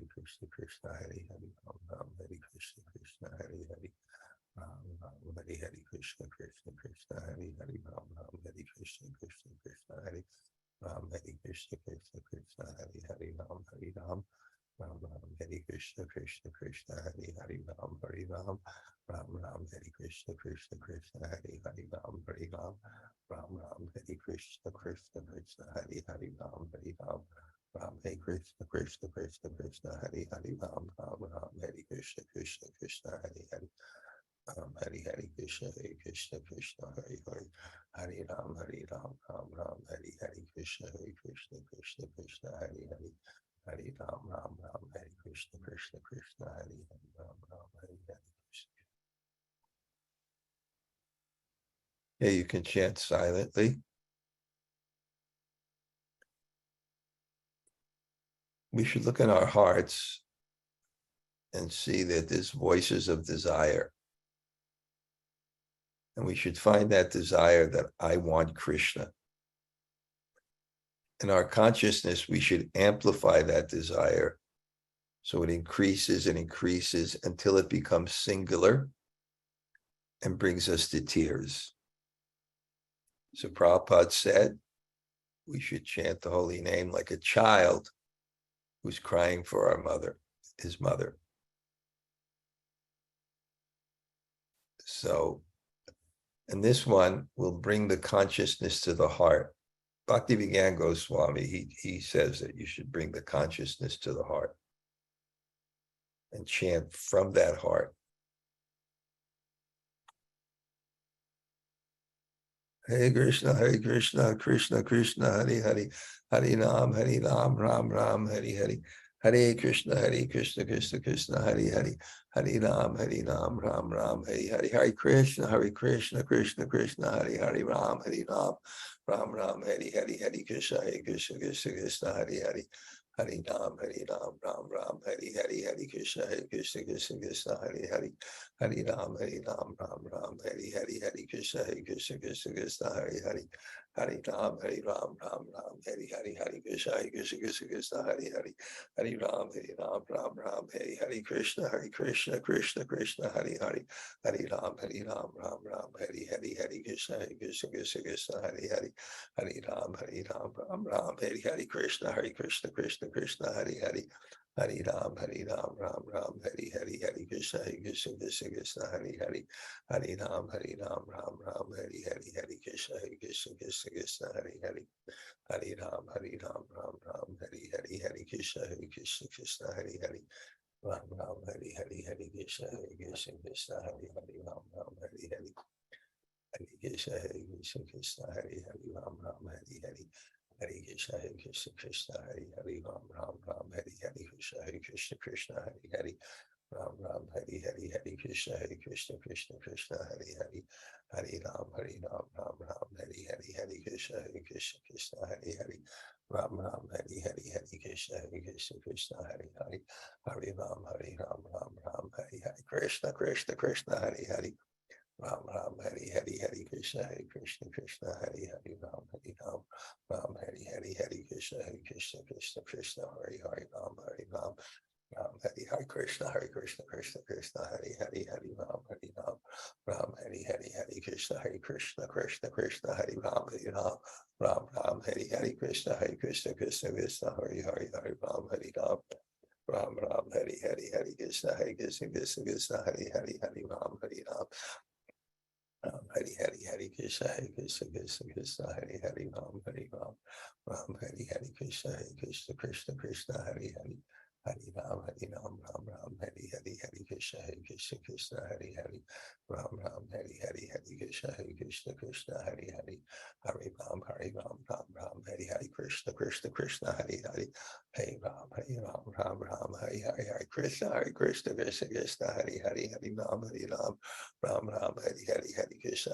Krishna, Krishna Hare Ram, Ram Hare Krishna, Krishna Hare Ram, Ram Hare Krishna, Krishna Hare Ram, Ram Hare Krishna, Krishna Hare Ram, Ram Hare Krishna, Krishna Hare Ram, Hare Krishna, Krishna Hare Ram, Hare Ram, Ram Ram Hare Krishna, Krishna Hare Ram, Hare Ram, Ram Ram Hare Krishna, Krishna Hare Ram, Hare Ram, Ram Ram Hare Krishna, Krishna Hare Ram, Hare Ram, Ram Hare Krishna, Krishna Hare Ram, Ram Ram Hare Krishna, Krishna Hare Hare Krishna, Krishna Hare Ram, Ram Ram Hare Krishna, Krishna Hare Hare Ram, Ram Ram Hare Krishna, Krishna Hare Ram, Ram Hare Krishna. Yeah, you can chant silently. We should look in our hearts and see that there's voices of desire. And we should find that desire that I want Krishna. In our consciousness, we should amplify that desire so it increases and increases until it becomes singular and brings us to tears. So Prabhupada said, we should chant the holy name like a child who's crying for our mother, his mother. So, and this one will bring the consciousness to the heart. Bhaktivedanta Swami, he says that you should bring the consciousness to the heart and chant from that heart. Hare Krishna, Krishna Krishna, Hare Hare, Hare Ram, Ram Ram, Hare Hare, Hare Krishna, Krishna Krishna, Hare Hare, Hare Ram, Ram Ram, Hare Hare, Hare Krishna, Krishna Krishna, Hare Hare, Ram Ram, Ram Ram, Hare Hare, Hare Krishna, Krishna Krishna, Hare Hare, Hari Ram, Ram Ram, Hari Krishna, Krishna Krishna, Hari Ram, Ram Ram, Hari Krishna, Krishna Krishna, Hari Ram, Ram Ram, Hari Krishna, Krishna Krishna, Hari Ram, Ram Ram, Hari Krishna, Krishna Krishna, Hari Ram, Ram Ram, Hari Krishna, Krishna Krishna, Hari Ram, Ram Ram, Hari Krishna, Krishna Krishna, Hari Ram, Ram Ram, Hari Krishna, Krishna Krishna, Hari Ram, Ram Ram, Hari Krishna, Krishna Krishna, Hari Ram, Ram Ram, Hari Krishna, Krishna Krishna, Hari Ram Ram, Hari Krishna, Krishna Krishna, Hari Ram Ram, Hari Krishna, Krishna Krishna, Hari Ram Ram, Hari Krishna, Krishna Krishna, Hari Ram Ram, Hari Krishna, Krishna Krishna, Hari Ram Ram, Hari Krishna, Krishna Krishna, Hari Ram, Ram Ram, Hari Krishna, Krishna Krishna, Hari Ram Ram, Hari Krishna, Krishna Krishna, Hari Ram, Ram Ram, Hari Krishna, Krishna Krishna, Hari Ram Ram, Hari Krishna, Krishna Krishna, Hari Ram, Ram, Hari Krishna, Krishna Krishna, Hari Ram, Ram, Hari Krishna, Krishna Krishna, Hari Ram, Ram, Hari Krishna, Krishna Krishna, Hari Ram, Ram Ram, Hari Krishna, Krishna Krishna, Hari Ram, Ram Ram, Hari Krishna, Krishna Krishna, Hari Ram, Hari Krishna, Krishna Krishna, Hari Ram, Ram, Hari Krishna, Krishna Krishna, Hari Ram, Ram Ram, Hari Krishna, Krishna Krishna, Hari Ram, Ram, Hari Krishna, Krishna Krishna, Hari Ram, Ram Ram, Hari Krishna, Krishna Krishna, Hari Ram, Ram Ram, Hari Krishna,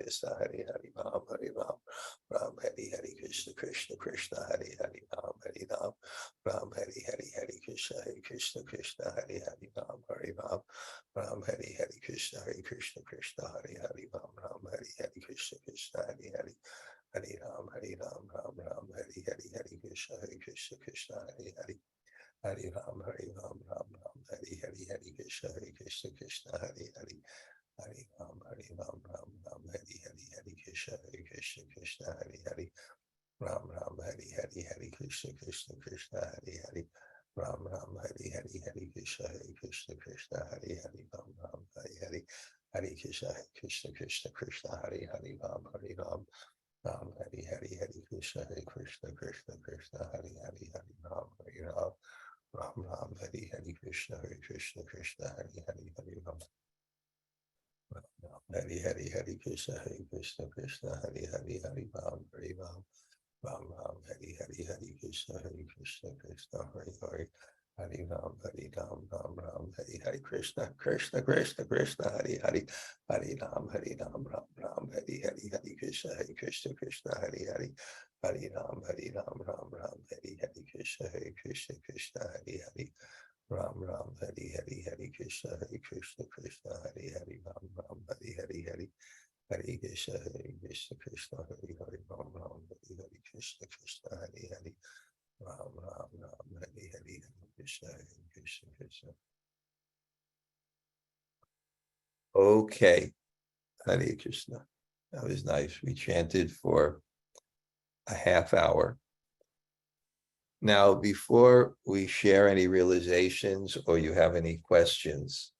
Krishna Krishna, Hari Ram, Ram Ram, Hari Krishna, Krishna Krishna, Hari Ram, Ram, Hari Krishna, Krishna Krishna, Hari Ram, Ram, Hari Krishna, Krishna Krishna, Hari Ram, Ram, Hari Krishna, Krishna Krishna, Hari Ram, Ram, Hari Krishna, Krishna, Hari Ram, Ram Ram, Hari Krishna, Krishna Krishna, Hari Ram, Ram Ram, Hari Krishna, Krishna Krishna, Hari Ram, Ram Ram, Hari Krishna, Krishna Krishna, Hari Ram, Ram, Hari Krishna, Krishna Krishna, Hari Ram, Ram, Hari Krishna, Krishna Krishna, Hari Ram, Ram, Hari Krishna, Krishna Krishna, Krishna, Hari Ram, Ram, Hari Krishna, Krishna Krishna, Krishna, Hari Ram, Ram Ram, Hari Krishna, Krishna Krishna, Hari Ram, Hari Krishna, Krishna Krishna, Hari Ram, Ram Ram, Hari Krishna, Krishna Krishna, Hari Ram, Ram Ram, Hari Krishna, Krishna Krishna, Krishna, Hari Ram, Ram Ram, Hari Krishna, Krishna Krishna, Hari Ram, Ram Ram, Hari Krishna, Krishna Krishna, Hari Ram Ram, Hari Krishna, Krishna Krishna, Hari Ram Ram, Hari Krishna, Krishna Krishna, Hari Ram Ram, Hari Krishna, Krishna, Hari Ram Ram Ram, Hari Krishna, Krishna Krishna. Okay, Hare Krishna. That was nice. We chanted for a half hour. Now, before we share any realizations or you have any questions,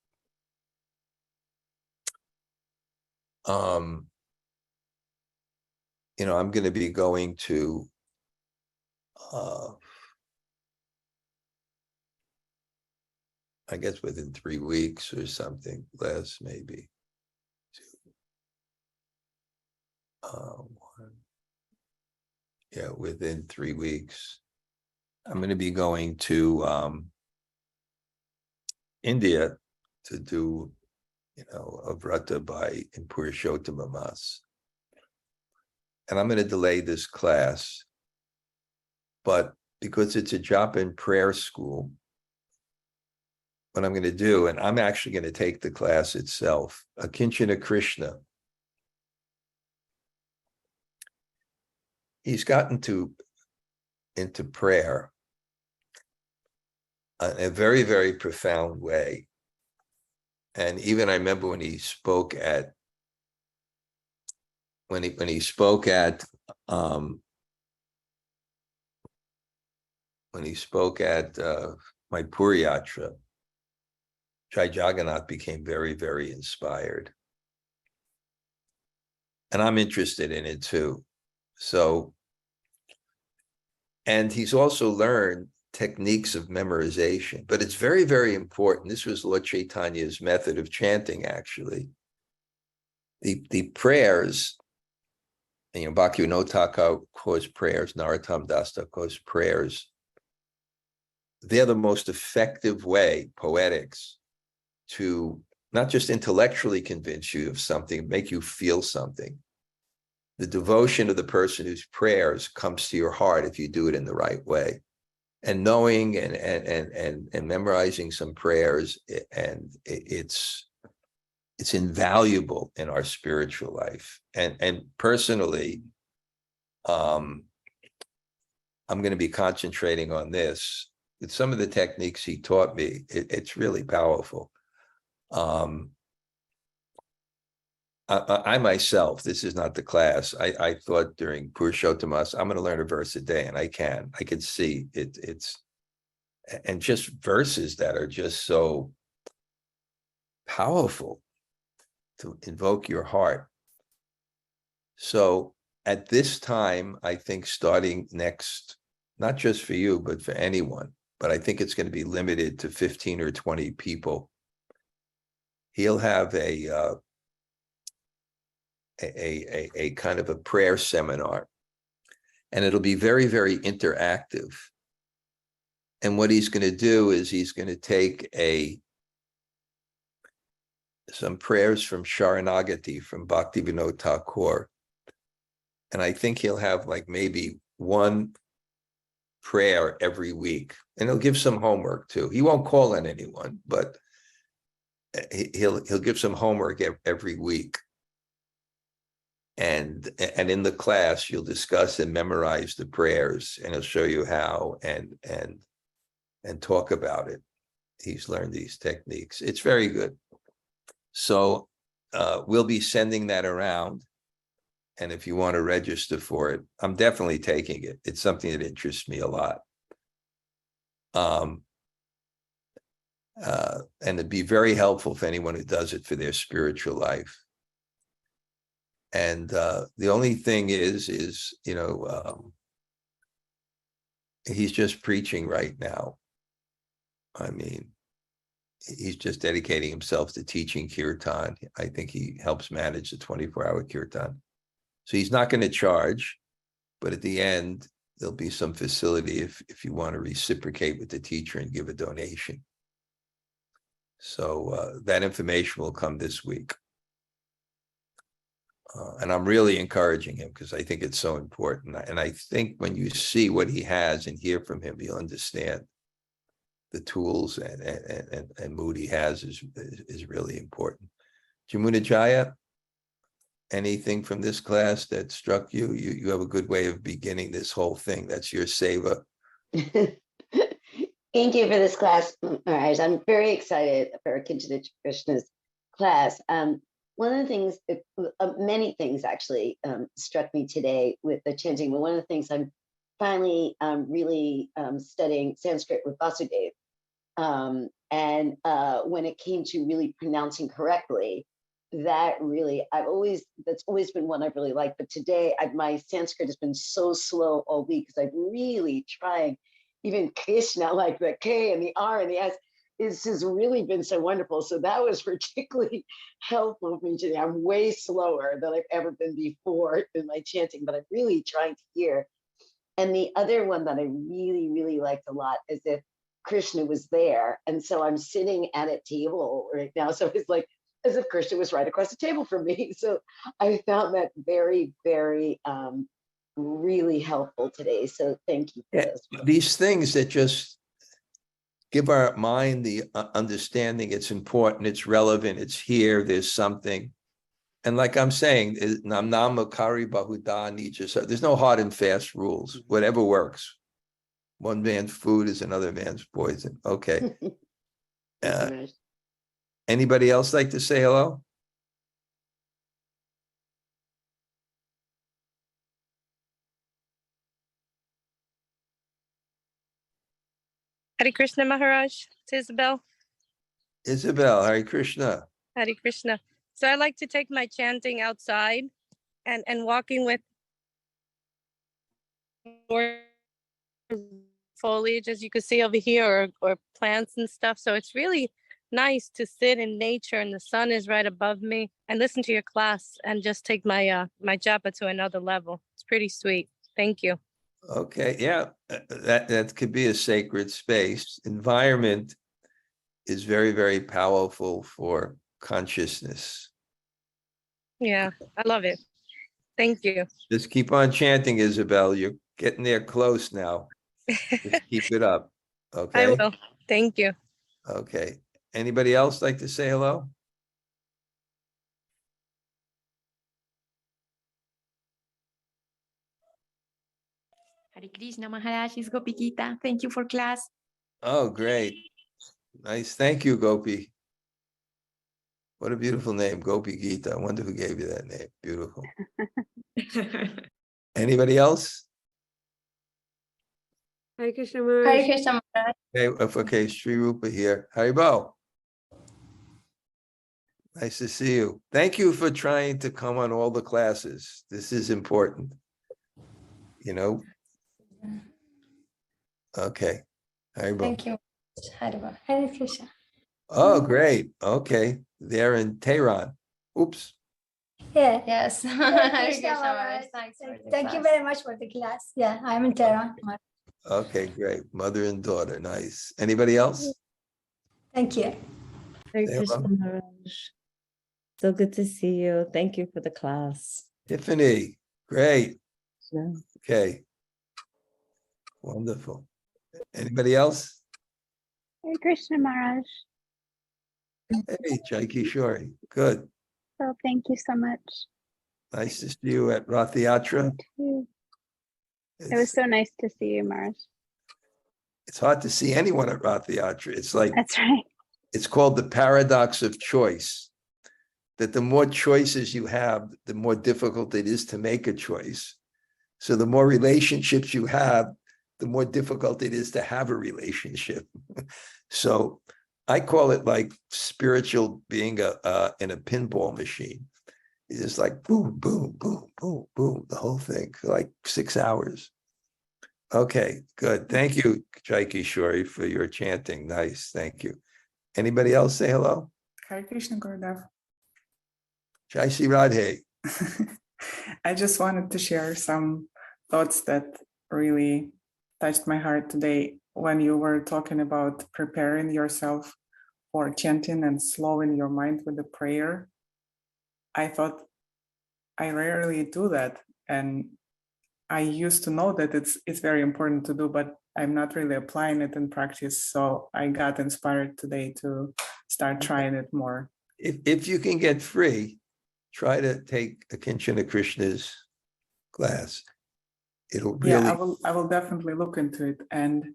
I'm going to be going to I guess within 3 weeks or something, less maybe. Within 3 weeks. I'm going to be going to India to do, a vrata in Purushottam Mas. And I'm going to delay this class, but because it's a Japa and Prayer School, what I'm going to do, and I'm actually going to take the class itself, Akinchana Krishna. He's gotten into prayer in a very, very profound way. And even I remember when he spoke at my Puri Yatra, Jai Jagannath became very, very inspired. And I'm interested in it too. So, and he's also learned techniques of memorization, but it's very, very important. This was Lord Chaitanya's method of chanting, actually. The prayers, Bhaktivinoda Thakur calls prayers, Narottam Das calls prayers. They're the most effective way, poetics, to not just intellectually convince you of something, make you feel something. The devotion of the person whose prayers comes to your heart if you do it in the right way. And knowing and memorizing some prayers, and it's invaluable in our spiritual life. And personally, I'm going to be concentrating on this. With some of the techniques he taught me, it's really powerful. I myself, this is not the class. I thought during Purushottam, I'm going to learn a verse a day, and I can see it. And just verses that are just so powerful to invoke your heart. So at this time, I think starting next, not just for you, but for anyone, but I think it's going to be limited to 15 or 20 people. He'll have a kind of a prayer seminar, and it'll be very, very interactive. And what he's going to do is he's going to take some prayers from Sharanagati, from Bhaktivinoda Thakur, and I think he'll have like maybe one prayer every week, and he'll give some homework too. He won't call on anyone, but he'll give some homework every week. And in the class, you'll discuss and memorize the prayers, and he'll show you how and talk about it. He's learned these techniques. It's very good. So we'll be sending that around. And if you want to register for it, I'm definitely taking it. It's something that interests me a lot. And it'd be very helpful for anyone who does it for their spiritual life. And the only thing is he's just preaching right now. I mean, he's just dedicating himself to teaching kirtan. I think he helps manage the 24-hour kirtan. So he's not going to charge, but at the end, there'll be some facility if you want to reciprocate with the teacher and give a donation. So that information will come this week. And I'm really encouraging him because I think it's so important. And I think when you see what he has and hear from him, you'll understand the tools and mood he has is really important. Jamuna Jaya, anything from this class that struck you? You have a good way of beginning this whole thing. That's your seva. Thank you for this class. All right, I'm very excited for Akinchana Krishna's class. One of the things, many things actually struck me today with the chanting, but one of the things I'm finally really studying Sanskrit with Vasudev. And when it came to really pronouncing correctly, that's always been one I've really liked. But today, my Sanskrit has been so slow all week because I'm really trying, even Krishna, like the K and the R and the S, it's just really been so wonderful. So that was particularly helpful for me today. I'm way slower than I've ever been before in my chanting, but I'm really trying to hear. And the other one that I really, really liked a lot is if Krishna was there. And so I'm sitting at a table right now. So it's like as if Krishna was right across the table from me. So I found that very, very really helpful today. So thank you for this. These things that just give our mind the understanding it's important, it's relevant, it's here, there's something. And like I'm saying, nam-nama kari bahuda nija. There's no hard and fast rules. Whatever works. One man's food is another man's poison. Okay. Anybody else like to say hello? Hare Krishna Maharaj, it's Isabel. Isabel, Hare Krishna. Hare Krishna. So I like to take my chanting outside and walking with more foliage, as you can see over here, or plants and stuff. So it's really nice to sit in nature and the sun is right above me and listen to your class and just take my my japa to another level. It's pretty sweet. Thank you. Okay, yeah, that could be a sacred space. Environment is very, very powerful for consciousness. Yeah, I love it. Thank you. Just keep on chanting, Isabel. You're getting there close now. Just keep it up. Okay. I will. Thank you. Okay. Anybody else like to say hello? Hare Krishna Maharaj, is Gopi Gita. Thank you for class. Oh, great. Nice. Thank you, Gopi. What a beautiful name, Gopi Gita. I wonder who gave you that name. Beautiful. Anybody else? Hare Krishna Maharaj. Hare Krishna Maharaj. Okay, Sri Rupa here. Haribo. Nice to see you. Thank you for trying to come on all the classes. This is important. You know? Okay. Haribo. Thank you. Hare Krishna. Oh, great. Okay. They're in Tehran. Oops. Yeah. Yes. Hare Hare Krishna Krishna Maharaj. Maharaj. Thanks for the Thank you class. very much for the class. Yeah, I'm in Tehran. Okay, great. Mother and daughter. Nice. Anybody else? Thank you. Hare Say Krishna hello. Maharaj. So good to see you. Thank you for the class. Tiffany. Great. Yeah. Okay. Wonderful. Anybody else? Hare Krishna Maharaj. Hey, Jaiki Shori. Good. So thank you so much. Nice to see you at Rath Yatra. Too. It was so nice to see you, Maharaj. It's hard to see anyone at Rath Yatra. It's like, That's right. it's called the paradox of choice. That the more choices you have, the more difficult it is to make a choice. So the more relationships you have, the more difficult it is to have a relationship. So I call it like spiritual being in a pinball machine. It's just like boom, boom, boom, boom, boom, the whole thing for like 6 hours. Okay, good. Thank you, Jaiki Shori, for your chanting. Nice, thank you. Anybody else say hello? Hare Krishna Gurudev. Jai Sri Radhe. I just wanted to share some thoughts that really touched my heart today when you were talking about preparing yourself for chanting and slowing your mind with the prayer. I thought I rarely do that, and I used to know that it's very important to do, but I'm not really applying it in practice. So I got inspired today to start trying it more. If you can get free, try to take a Kinchana Krishna's class. It'll really. Yeah, I will definitely look into it. And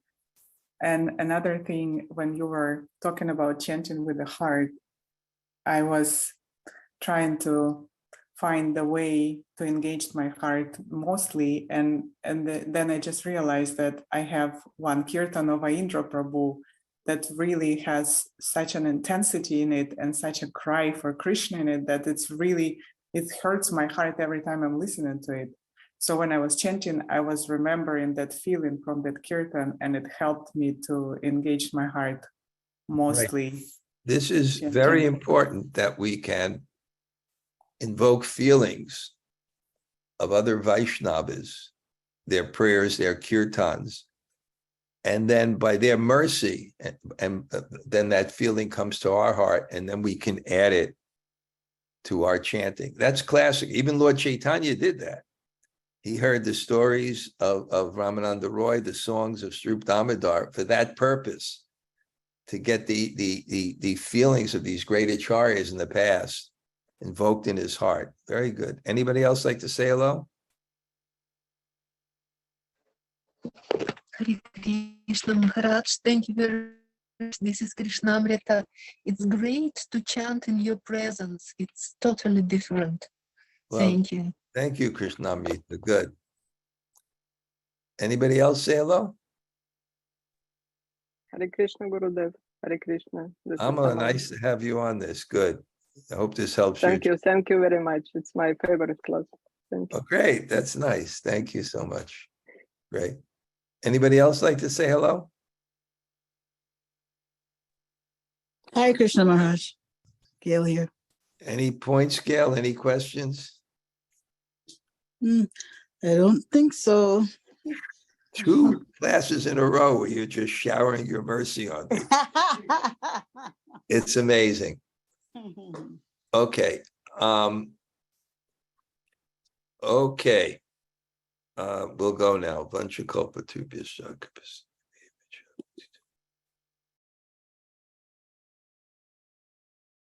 another thing, when you were talking about chanting with the heart, I was trying to find the way to engage my heart mostly, and then I just realized that I have one kirtan of Indra Prabhu that really has such an intensity in it and such a cry for Krishna in it that it hurts my heart every time I'm listening to it. So when I was chanting, I was remembering that feeling from that kirtan, and it helped me to engage my heart mostly. Right. This is chanting. very important that we can invoke feelings of other Vaishnavas, their prayers, their kirtans, and then by their mercy, and then that feeling comes to our heart, and then we can add it to our chanting. That's classic. Even Lord Chaitanya did that. He heard the stories of Ramananda Roy, the songs of Śrīla Dhanurdhara, for that purpose, to get the feelings of these great acharyas in the past invoked in his heart. Very good. Anybody else like to say hello? Hare Krishna Maharaj, thank you very much. This is Krishnamrita. It's great to chant in your presence. It's totally different. Well, Thank you. Thank you, Krishnamrita. Good. Anybody else say hello? Hare Krishna, Gurudev. Hare Krishna. This is Amala, Amala. nice to have you on this. Good. I hope this helps Thank you. Thank you very much. It's my favorite class. Thank you. Oh, great. That's nice. Thank you so much. Great. Anybody else like to say hello? Hi, Krishna Maharaj. Gail here. Any points, Gail? Any questions? I don't think so. 2 classes in a row where you're just showering your mercy on me. It's amazing. Okay. Okay. We'll go now. Vanchakalpa tubhyascha